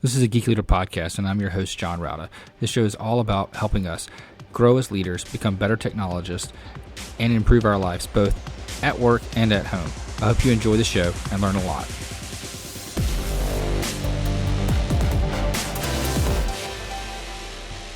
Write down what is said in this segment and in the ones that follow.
This is a Geek Leader podcast, and I'm your host, John Rauda. This show is all about helping us grow as leaders, become better technologists, and improve our lives both at work and at home. I hope you enjoy the show and learn a lot.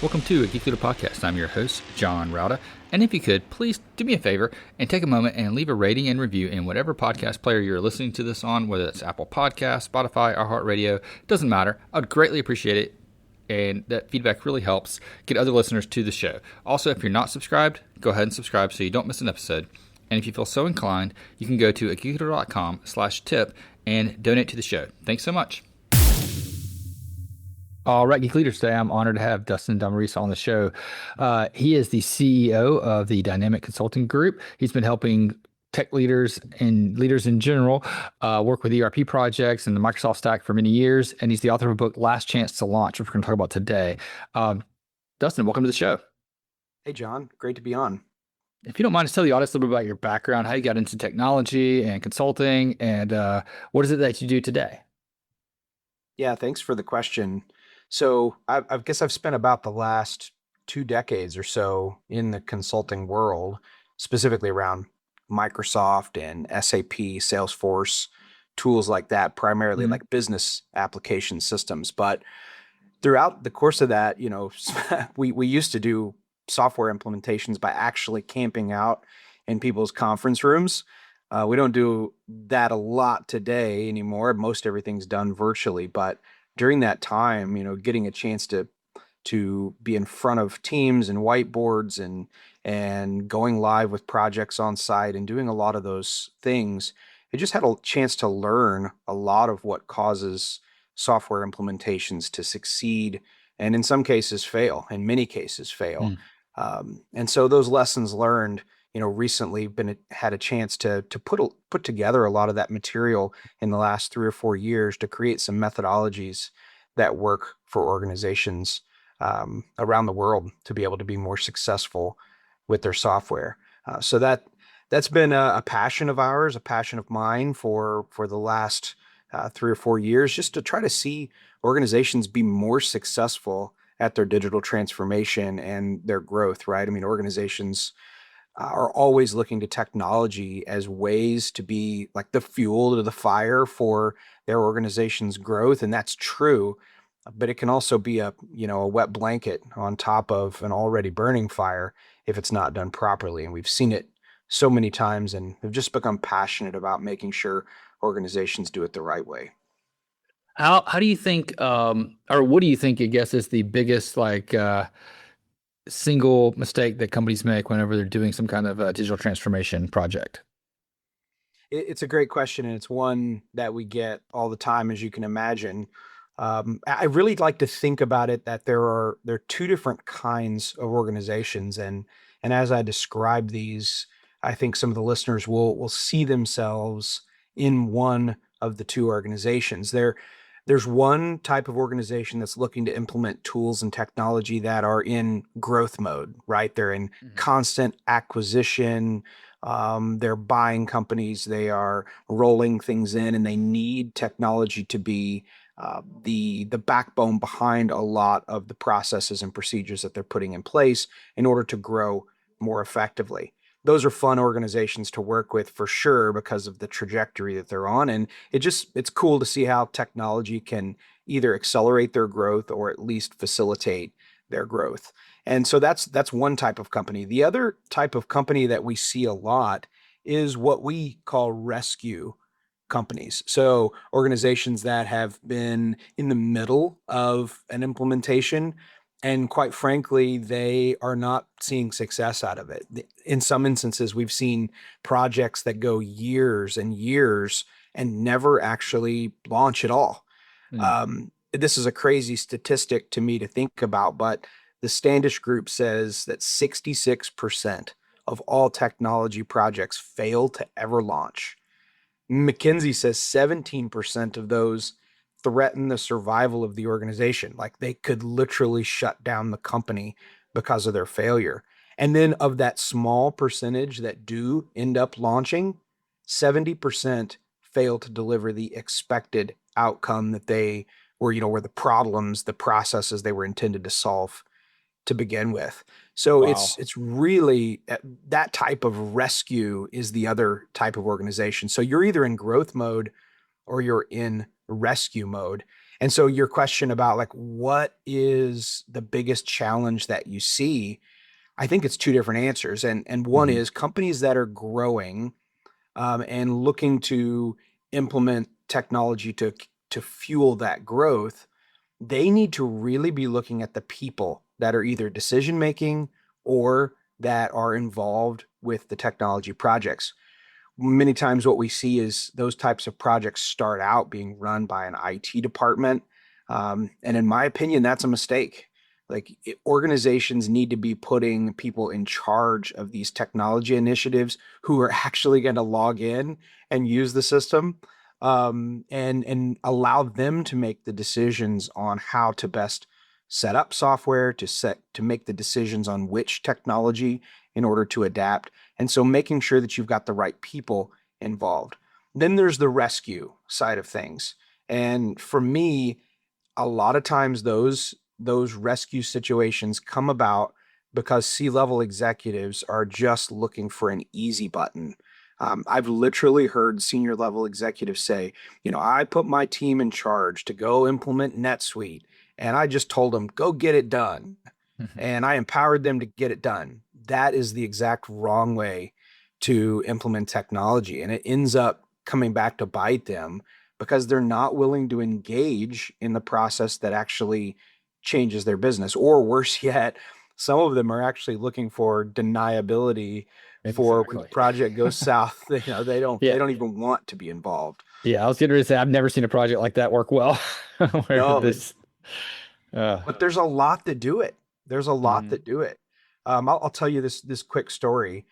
Welcome to a Geek Leader podcast. I'm your host, John Rauda. And if you could, please do me a favor and take a moment and leave a rating and review in whatever podcast player you're listening to this on, whether it's Apple Podcasts, Spotify, iHeartRadio, doesn't matter. I would greatly appreciate it. And that feedback really helps get other listeners to the show. Also, if you're not subscribed, go ahead and subscribe so you don't miss an episode. And if you feel so inclined, you can go to geekleader.com/tip and donate to the show. Thanks so much. All right, Geek Leaders, today I'm honored to have Dustin Domerese on the show. He is the CEO of the Dynamic Consulting Group. He's been helping tech leaders and leaders in general work with ERP projects and the Microsoft stack for many years. And he's the author of a book, Last Chance to Launch, which we're going to talk about today. Dustin, welcome to the show. Hey, John. Great to be on. If you don't mind, just tell the audience a little bit about your background, how you got into technology and consulting, and what is it that you do today? Yeah, thanks for the question. So I guess I've spent about the last 2 decades or so in the consulting world, specifically around Microsoft and SAP, Salesforce, tools like that, primarily like business application systems. But throughout the course of that, we used to do software implementations by actually camping out in people's conference rooms. We don't do that a lot today anymore. Most everything's done virtually, but during that time, getting a chance to be in front of teams and whiteboards and going live with projects on site and doing a lot of those things, it just had a chance to learn a lot of what causes software implementations to succeed and in some cases fail, in many cases fail. And so those lessons learned, recently had a chance to put together a lot of that material in the last 3 or 4 years to create some methodologies that work for organizations around the world to be able to be more successful with their software. So that's been a passion of ours, a passion of mine for the last 3 or 4 years, just to try to see organizations be more successful at their digital transformation and their growth, right? I mean, organizations are always looking to technology as ways to be like the fuel to the fire for their organization's growth. And that's true, but it can also be a wet blanket on top of an already burning fire if it's not done properly. And we've seen it so many times and have just become passionate about making sure organizations do it the right way. How do you think, or what do you think, I guess, is the biggest single mistake that companies make whenever they're doing some kind of a digital transformation project? It's a great question, and it's one that we get all the time, as you can imagine. I really like to think about it that there are 2 different kinds of organizations, and as I describe these, I think some of the listeners will see themselves in one of the 2 organizations. There's one type of organization that's looking to implement tools and technology that are in growth mode, right? They're in constant acquisition. They're buying companies, they are rolling things in, and they need technology to be the backbone behind a lot of the processes and procedures that they're putting in place in order to grow more effectively. Those are fun organizations to work with for sure because of the trajectory that they're on. And it's cool to see how technology can either accelerate their growth or at least facilitate their growth. And so that's one type of company. The other type of company that we see a lot is what we call rescue companies. So organizations that have been in the middle of an implementation, and quite frankly, they are not seeing success out of it. In some instances, we've seen projects that go years and years and never actually launch at all. This is a crazy statistic to me to think about, but the Standish Group says that 66% of all technology projects fail to ever launch. McKinsey says 17% of those threaten the survival of the organization. Like they could literally shut down the company because of their failure. And then of that small percentage that do end up launching, 70% fail to deliver the expected outcome that they were the problems, the processes they were intended to solve to begin with. So Wow. it's really that type of rescue is the other type of organization. So you're either in growth mode or you're in rescue mode. And so your question about like what is the biggest challenge that you see, I think it's two different answers. And one Hmm. is companies that are growing and looking to implement technology to fuel that growth, they need to really be looking at the people that are either decision making or that are involved with the technology projects. Many times what we see is those types of projects start out being run by an IT department. And in my opinion, that's a mistake. Organizations need to be putting people in charge of these technology initiatives who are actually going to log in and use the system, and allow them to make the decisions on how to best set up software, to make the decisions on which technology in order to adapt. And so making sure that you've got the right people involved. Then there's the rescue side of things. And for me, a lot of times those rescue situations come about because C-level executives are just looking for an easy button. I've literally heard senior level executives say, I put my team in charge to go implement NetSuite, and I just told them, go get it done. And I empowered them to get it done. That is the exact wrong way to implement technology. And it ends up coming back to bite them because they're not willing to engage in the process that actually changes their business. Or worse yet, some of them are actually looking for deniability for when the Exactly. project goes south. They don't Yeah. they don't even want to be involved. Yeah. I was getting ready to say I've never seen a project like that work well. Where No, this uh but there's a lot that do it. There's a lot mhm. that do it. I'll tell you this quick story.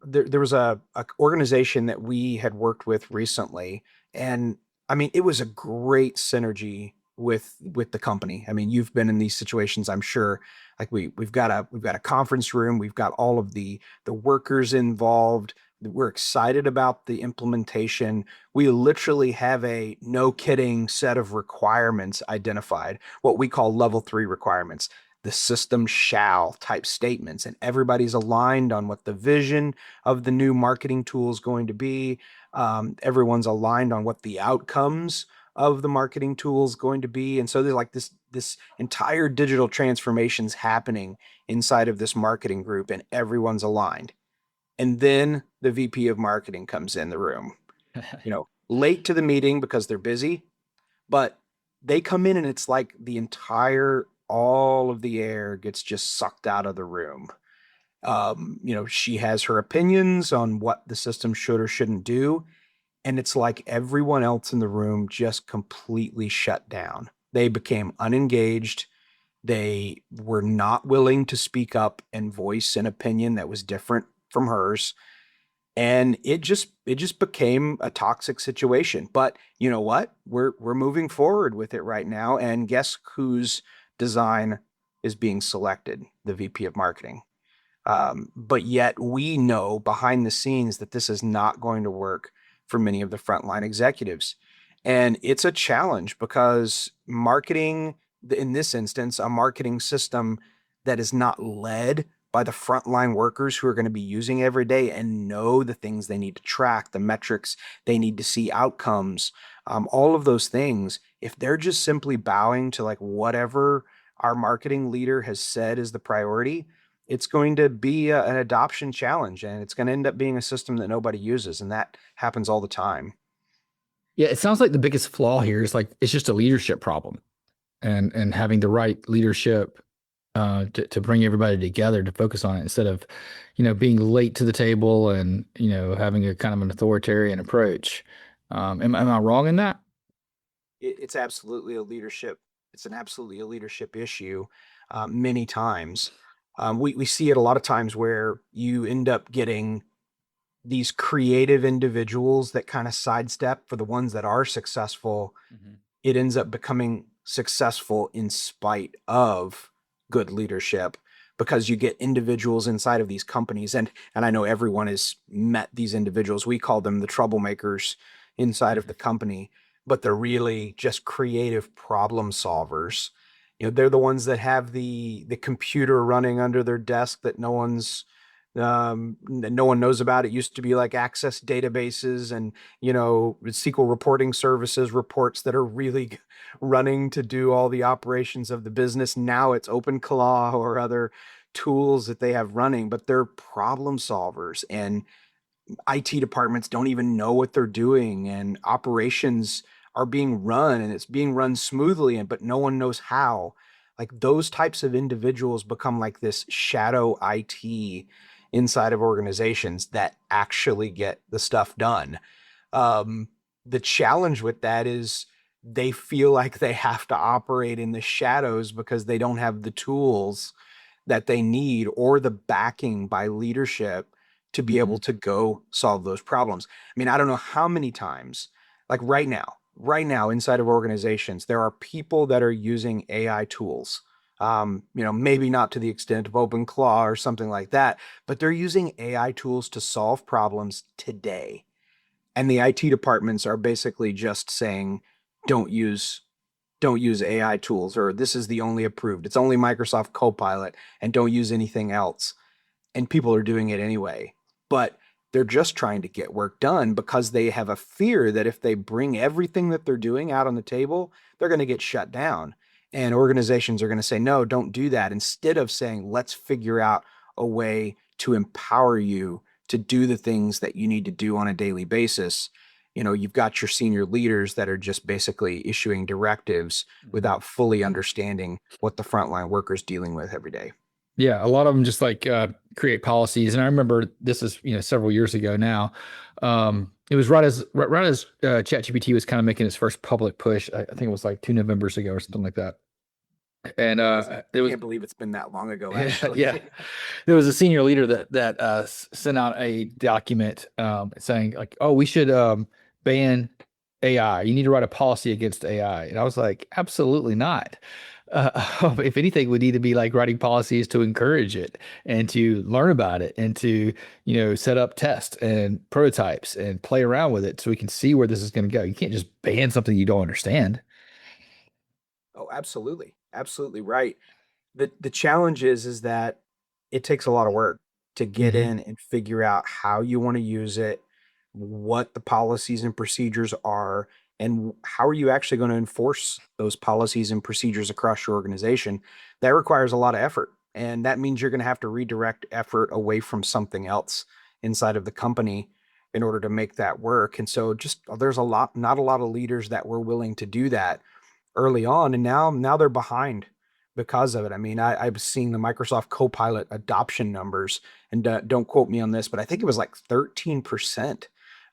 There was a organization that we had worked with recently, and I mean it was a great synergy with the company. I mean, you've been in these situations, I'm sure. Like we've got a conference room, we've got all of the workers involved. We're excited about the implementation. We literally have a no kidding set of requirements identified, what we call level 3 requirements, the system shall type statements, and everybody's aligned on what the vision of the new marketing tool is going to be. Everyone's aligned on what the outcomes of the marketing tool is going to be. And so they're like this entire digital transformation's happening inside of this marketing group, and everyone's aligned. And then the VP of marketing comes in the room, late to the meeting because they're busy, but they come in and it's like all of the air gets just sucked out of the room. She has her opinions on what the system should or shouldn't do. And it's like everyone else in the room just completely shut down. They became unengaged. They were not willing to speak up and voice an opinion that was different from hers, and it just became a toxic situation. But you know what, we're moving forward with it right now, and guess whose design is being selected? The VP of marketing. But yet we know behind the scenes that this is not going to work for many of the frontline executives. And it's a challenge because marketing, in this instance, a marketing system that is not led by the frontline workers who are going to be using every day and know the things they need to track, the metrics they need to see outcomes, all of those things. If they're just simply bowing to like whatever our marketing leader has said is the priority, it's going to be an adoption challenge, and it's going to end up being a system that nobody uses. And that happens all the time. Yeah, it sounds like the biggest flaw here is like it's just a leadership problem and having the right leadership to bring everybody together to focus on it instead of, being late to the table and, having a kind of an authoritarian approach. Am I wrong in that? It's absolutely a leadership. It's an absolutely a leadership issue. Many times, we see it a lot of times where you end up getting these creative individuals that kind of sidestep for the ones that are successful. Mhm. It ends up becoming successful in spite of good leadership because you get individuals inside of these companies, and I know everyone has met these individuals. We call them the troublemakers inside of the company. but they're really just creative problem solvers. They're the ones that have the computer running under their desk that no one knows about. It used to be like access databases and SQL reporting services reports that are really running to do all the operations of the business. Now it's OpenClaw or other tools that they have running, but they're problem solvers, and IT departments don't even know what they're doing, and operations are being run and it's being run smoothly, and but no one knows how. Like those types of individuals become like this shadow IT inside of organizations that actually get the stuff done. um, the challenge with that is they feel like they have to operate in the shadows because they don't have the tools that they need or the backing by leadership to be able Mhm. to go solve those problems. I mean, I don't know how many times, like right now inside of organizations, there are people that are using AI tools. Maybe not to the extent of OpenClaw or something like that, but they're using AI tools to solve problems today. And the IT departments are basically just saying, don't use don't use AI tools, or this is the only approved. It's only Microsoft Copilot, and don't use anything else. And people are doing it anyway. But they're just trying to get work done because they have a fear that if they bring everything that they're doing out on the table, they're going to get shut down. And organizations are going to say, no, don't do that. Instead of saying, let's figure out a way to empower you to do the things that you need to do on a daily basis. You've got your senior leaders that are just basically issuing directives Mhm. without fully understanding what the frontline workers dealing with every day. Yeah, a lot of them just like create policies, and I remember this is several years ago now. It was right as ChatGPT was kind of making its first public push. I think it was like 2 Novembers ago or something like that. And I there was can't believe it's been that long ago, actually. yeah, there was a senior leader that sent out a document saying like, oh, we should ban AI. You need to write a policy against AI. And I was like, absolutely not. If anything, we need to be like writing policies to encourage it and to learn about it and to, set up tests and prototypes and play around with it so we can see where this is going to go. You can't just ban something you don't understand. Oh, absolutely. Absolutely right. The challenge is that it takes a lot of work to get Hmm. in and figure out how you want to use it, what the policies and procedures are, and how are you actually going to enforce those policies and procedures across your organization. That requires a lot of effort, and that means you're going to have to redirect effort away from something else inside of the company in order to make that work. And so just there's not a lot of leaders that were willing to do that early on, and now they're behind because of it. I mean, I've seen the Microsoft Copilot adoption numbers, and don't quote me on this, but I think it was like 13%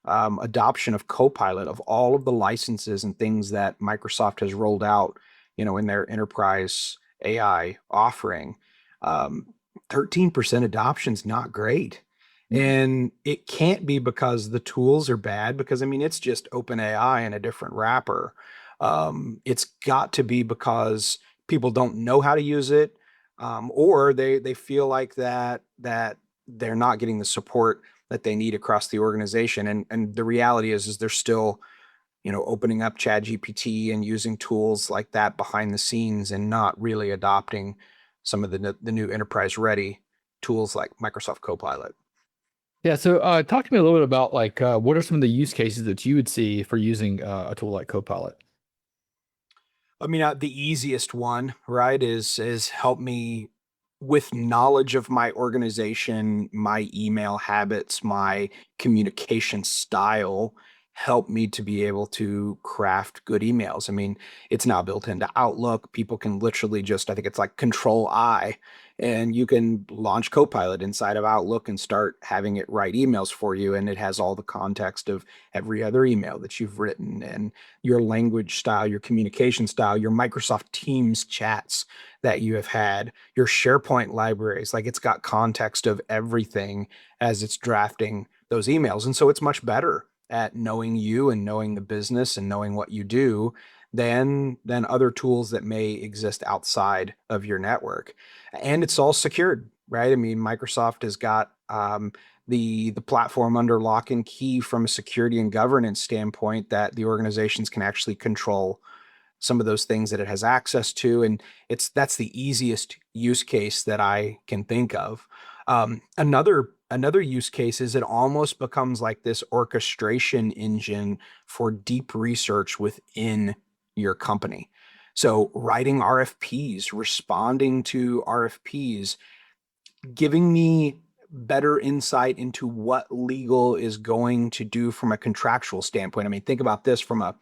adoption of Copilot of all of the licenses and things that Microsoft has rolled out, in their enterprise AI offering. Um, 13% adoption is not great. And it can't be because the tools are bad, because I mean, it's just open AI in a different wrapper. It's got to be because people don't know how to use it, or they feel like that they're not getting the support that they need across the organization. And the reality is they're still opening up Chat GPT and using tools like that behind the scenes and not really adopting some of the new enterprise ready tools like Microsoft Copilot. Yeah, so talk to me a little bit about like what are some of the use cases that you would see for using a tool like Copilot? I mean, the easiest one, right, is help me with knowledge of my organization, my email habits, my communication style, help me to be able to craft good emails. I mean, it's now built into Outlook. People can literally just, I think it's like Control I, and you can launch Copilot inside of Outlook and start having it write emails for you. And it has all the context of every other email that you've written, and your language style, your communication style, your Microsoft Teams chats that you have had, your SharePoint libraries. Like it's got context of everything as it's drafting those emails. And so it's much better at knowing you and knowing the business and knowing what you do than other tools that may exist outside of your network. And it's all secured, right? I mean, Microsoft has got the platform under lock and key from a security and governance standpoint, that the organizations can actually control some of those things that it has access to. And that's the easiest use case that I can think of. Another use case is it almost becomes like this orchestration engine for deep research within your company. So writing RFPs, responding to RFPs, giving me better insight into what legal is going to do from a contractual standpoint. I mean, think about this from a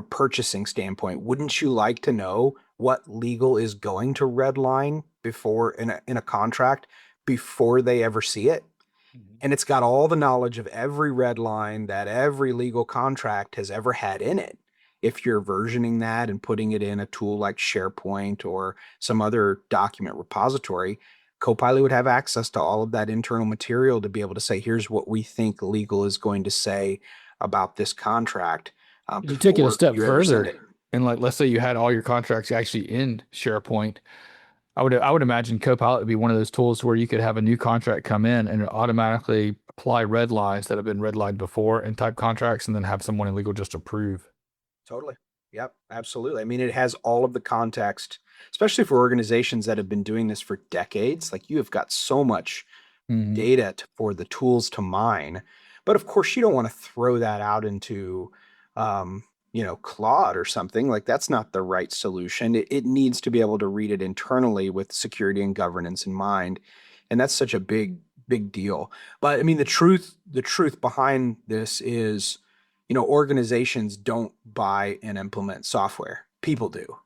purchasing standpoint. Wouldn't you like to know what legal is going to redline before in a contract before they ever see it? And it's got all the knowledge of every red line that every legal contract has ever had in it. If you're versioning that and putting it in a tool like SharePoint or some other document repository, Copilot would have access to all of that internal material to be able to say, here's what we think legal is going to say about this contract You take it a before step you ever send further, it. and like let's say you had all your contracts actually in SharePoint. I would imagine Copilot would be one of those tools where you could have a new contract come in and it automatically apply red lines that have been redlined before in type contracts, and then have someone in legal just approve. Totally. Yep, absolutely. I mean, it has all of the context, especially for organizations that have been doing this for decades. Like, you have got so much Hmm. data for the tools to mine. But of course, you don't want to throw that out into, Claude or something. Like, that's not the right solution. It needs to be able to read it internally with security and governance in mind. And that's such a big deal. But I mean, the truth behind this is, organizations don't buy and implement software. People do.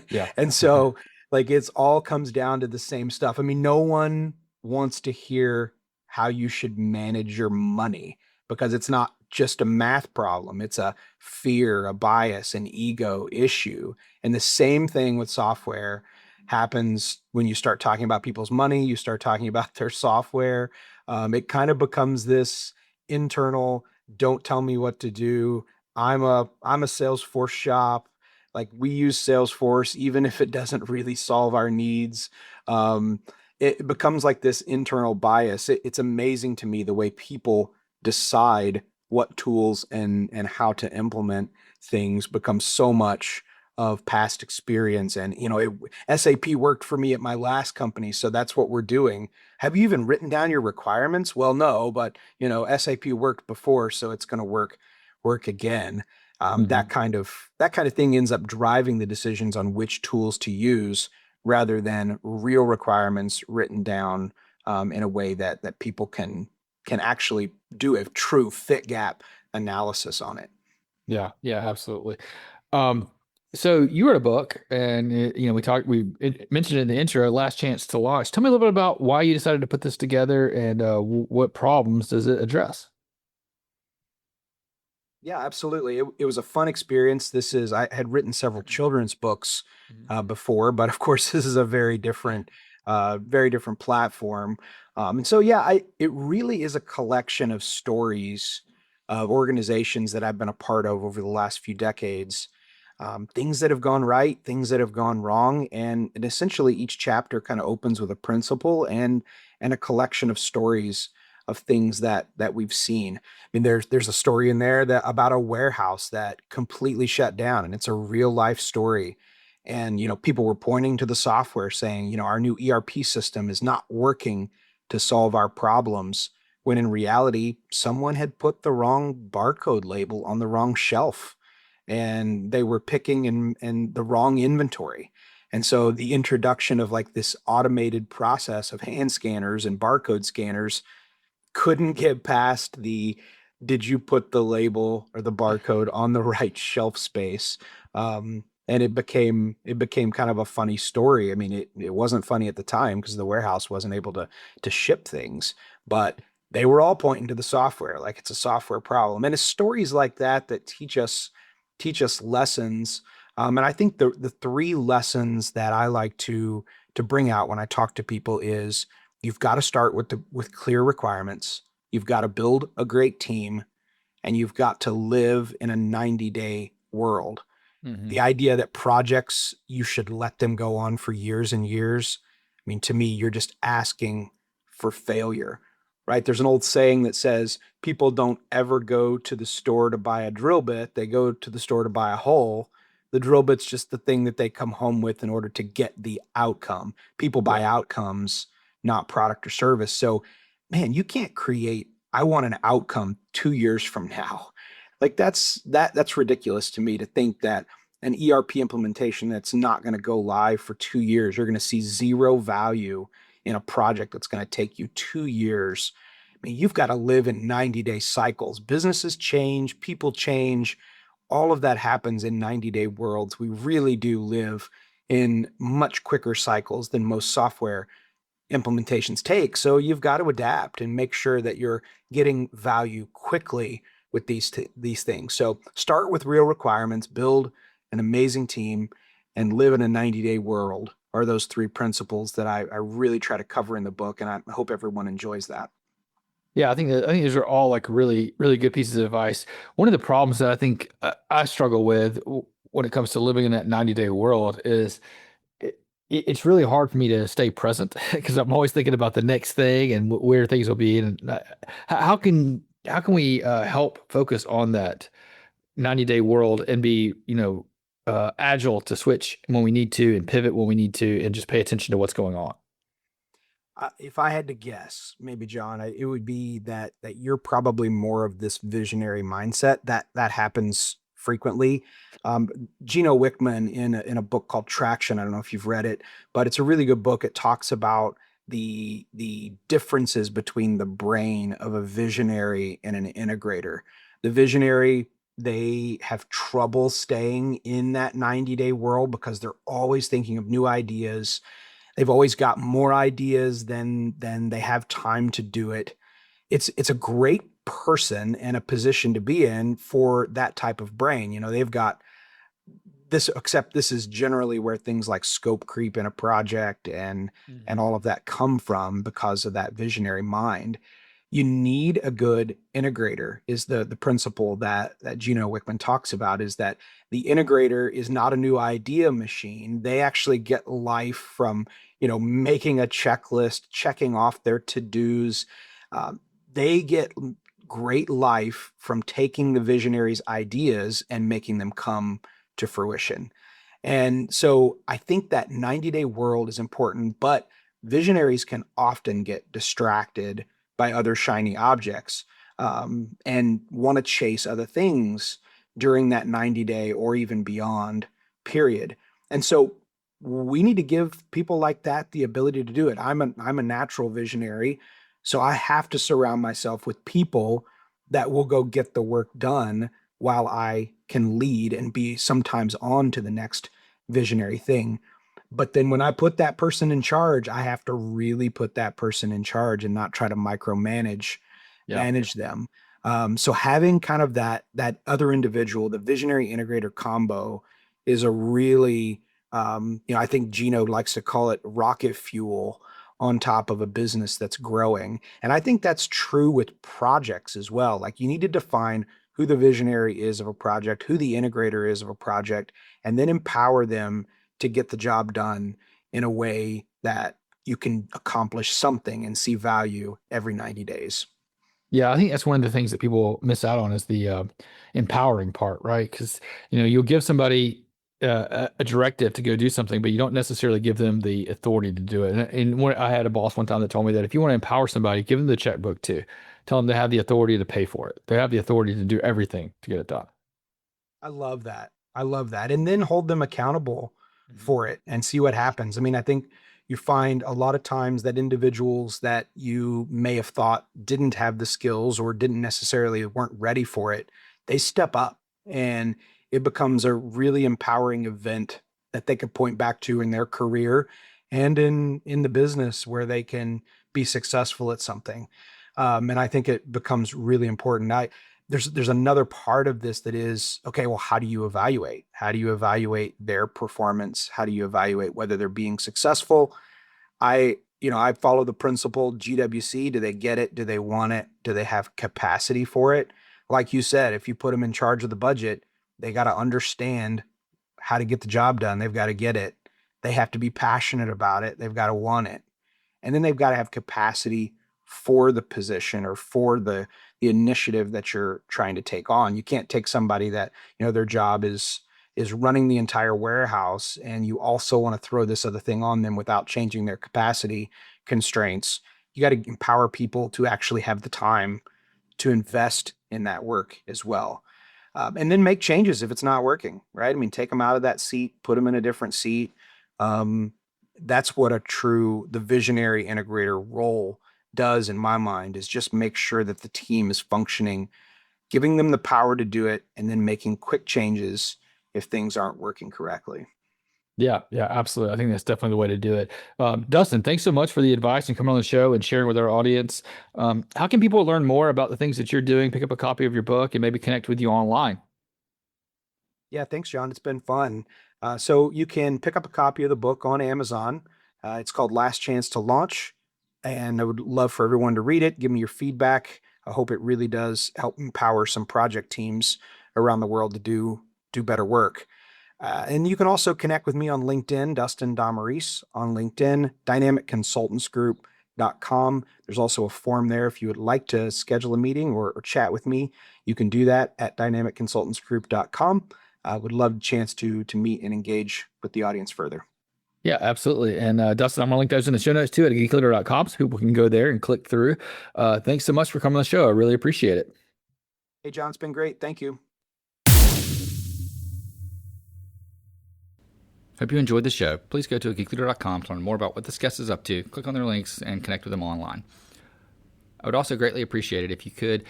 Yeah. And so, like, it's all comes down to the same stuff. I mean, no one wants to hear how you should manage your money, because it's not just a math problem. It's a fear, a bias, an ego issue. And the same thing with software happens when you start talking about people's money, you start talking about their software. It kind of becomes this internal, don't tell me what to do. I'm a Salesforce shop. Like, we use Salesforce, even if it doesn't really solve our needs. Um, it becomes like this internal bias. It's amazing to me the way people decide what tools and how to implement things becomes so much of past experience. And SAP worked for me at my last company, so that's what we're doing. Have you even written down your requirements? Well, no, but SAP worked before, so it's going to work again. That Hmm. kind of thing ends up driving the decisions on which tools to use, rather than real requirements written down in a way that people can actually do a true fit gap analysis on it. Yeah, yeah, absolutely. Um, so you wrote a book, and we mentioned it in the intro, Last Chance to Launch. Tell me a little bit about why you decided to put this together, and what problems does it address? Yeah, absolutely. It was a fun experience. I had written several children's books Mhm. before, but of course, this is a very different platform. And so, yeah, it really is a collection of stories of organizations that I've been a part of over the last few decades. Things that have gone right, things that have gone wrong, and essentially each chapter kind of opens with a principle and a collection of stories of things that we've seen. I mean, there's a story in there that about a warehouse that completely shut down, and it's a real life story. And people were pointing to the software saying, our new ERP system is not working to solve our problems, when in reality, someone had put the wrong barcode label on the wrong shelf, and they were picking and the wrong inventory. And so the introduction of like this automated process of hand scanners and barcode scanners couldn't get past the, did you put the label or the barcode on the right shelf space? And it became kind of a funny story. I mean, it wasn't funny at the time because the warehouse wasn't able to ship things, but they were all pointing to the software, like it's a software problem. And it's stories like that that teach us lessons. And I think the three lessons that I like to bring out when I talk to people is, you've got to start with clear requirements. You've got to build a great team, and you've got to live in a 90-day world. The Hmm. idea that projects, you should let them go on for years and years. I mean, to me, you're just asking for failure, right? There's an old saying that says people don't ever go to the store to buy a drill bit. They go to the store to buy a hole. The drill bit's just the thing that they come home with in order to get the outcome. People buy Yeah. outcomes, not product or service. So, man, you can't create, I want an outcome 2 years from now. Like that's ridiculous to me to think that an ERP implementation that's not going to go live for 2 years, you're going to see zero value in a project that's going to take you 2 years. I mean, you've got to live in 90-day cycles. Businesses change, people change. All of that happens in 90-day worlds. We really do live in much quicker cycles than most software implementations take. So you've got to adapt and make sure that you're getting value quickly with these things. So start with real requirements, build an amazing team, and live in a 90-day world are those three principles that I really try to cover in the book, and I hope everyone enjoys that. Yeah, I think these are all like really, really good pieces of advice. One of the problems that I think I struggle with when it comes to living in that 90-day world is it, it's really hard for me to stay present because I'm always thinking about the next thing and where things will be. And how can we help focus on that 90-day world and be, agile to switch when we need to and pivot when we need to and just pay attention to what's going on? If I had to guess, maybe John, it would be that you're probably more of this visionary mindset that happens frequently. Um, Gino Wickman in a book called Traction. I don't know if you've read it, but it's a really good book. It talks about the differences between the brain of a visionary and an integrator. The visionary, they have trouble staying in that 90-day world because they're always thinking of new ideas. They've always got more ideas than they have time to do it. It's a great person and a position to be in for that type of brain. They've got this, except this is generally where things like scope creep in a project and Mhm. all of that come from because of that visionary mind. You need a good integrator is the principle that Gino Wickman talks about, is that the integrator is not a new idea machine. They actually get life from, making a checklist, checking off their to-dos. They get great life from taking the visionary's ideas and making them come to fruition. And so I think that 90-day world is important, but visionaries can often get distracted by other shiny objects, and want to chase other things during that 90-day or even beyond period. And so we need to give people like that the ability to do it. I'm a natural visionary, so I have to surround myself with people that will go get the work done while I can lead and be sometimes on to the next visionary thing. But then when I put that person in charge, I have to really put that person in charge and not try to micromanage Yeah. manage them. So having kind of that other individual, the visionary integrator combo, is a really, I think Gino likes to call it rocket fuel on top of a business that's growing. And I think that's true with projects as well. Like you need to define who the visionary is of a project, who the integrator is of a project, and then empower them to get the job done in a way that you can accomplish something and see value every 90 days. Yeah, I think that's one of the things that people miss out on is the empowering part, right? Because you'll give somebody a directive to go do something, but you don't necessarily give them the authority to do it. I had a boss one time that told me that if you want to empower somebody, give them the checkbook too. Tell them they have the authority to pay for it. They have the authority to do everything to get it done. I love that. I love that. And then hold them accountable Mhm. for it and see what happens. I mean, I think you find a lot of times that individuals that you may have thought didn't have the skills or didn't necessarily weren't ready for it, they step up and it becomes a really empowering event that they could point back to in their career and in the business where they can be successful at something. And I think it becomes really important. There's another part of this that is, okay, well, how do you evaluate? How do you evaluate their performance? How do you evaluate whether they're being successful? I follow the principle GWC. Do they get it? Do they want it? Do they have capacity for it? Like you said, if you put them in charge of the budget, they got to understand how to get the job done. They've got to get it. They have to be passionate about it. They've got to want it. And then they've got to have capacity for the position or for the initiative that you're trying to take on. You can't take somebody that, their job is running the entire warehouse, and you also want to throw this other thing on them without changing their capacity constraints. You got to empower people to actually have the time to invest in that work as well. And then make changes if it's not working, right? I mean, take them out of that seat, put them in a different seat. That's what the visionary integrator role does in my mind, is just make sure that the team is functioning, giving them the power to do it, and then making quick changes if things aren't working correctly. Yeah, absolutely. I think that's definitely the way to do it. Dustin, thanks so much for the advice and coming on the show and sharing with our audience. How can people learn more about the things that you're doing, pick up a copy of your book, and maybe connect with you online? Yeah, thanks, John. It's been fun. So you can pick up a copy of the book on Amazon. It's called Last Chance to Launch, and I would love for everyone to read it. Give me your feedback. I hope it really does help empower some project teams around the world to do better work. And you can also connect with me on LinkedIn, Dustin Domerese on LinkedIn, dynamicconsultantsgroup.com. There's also a form there if you would like to schedule a meeting or chat with me. You can do that at dynamicconsultantsgroup.com. I would love the chance to meet and engage with the audience further. Yeah, absolutely. And Dustin, I'm going to link those in the show notes too at geekleader.com so people can go there and click through. Thanks so much for coming on the show. I really appreciate it. Hey, John, it's been great. Thank you. Hope you enjoyed the show. Please go to geekleader.com to learn more about what this guest is up to, click on their links, and connect with them online. I would also greatly appreciate it if you could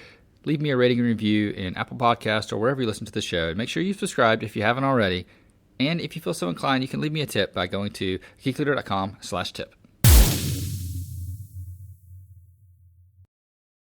leave me a rating and review in Apple Podcasts or wherever you listen to the show. And make sure you've subscribed if you haven't already. And if you feel so inclined, you can leave me a tip by going to geekleader.com/tip.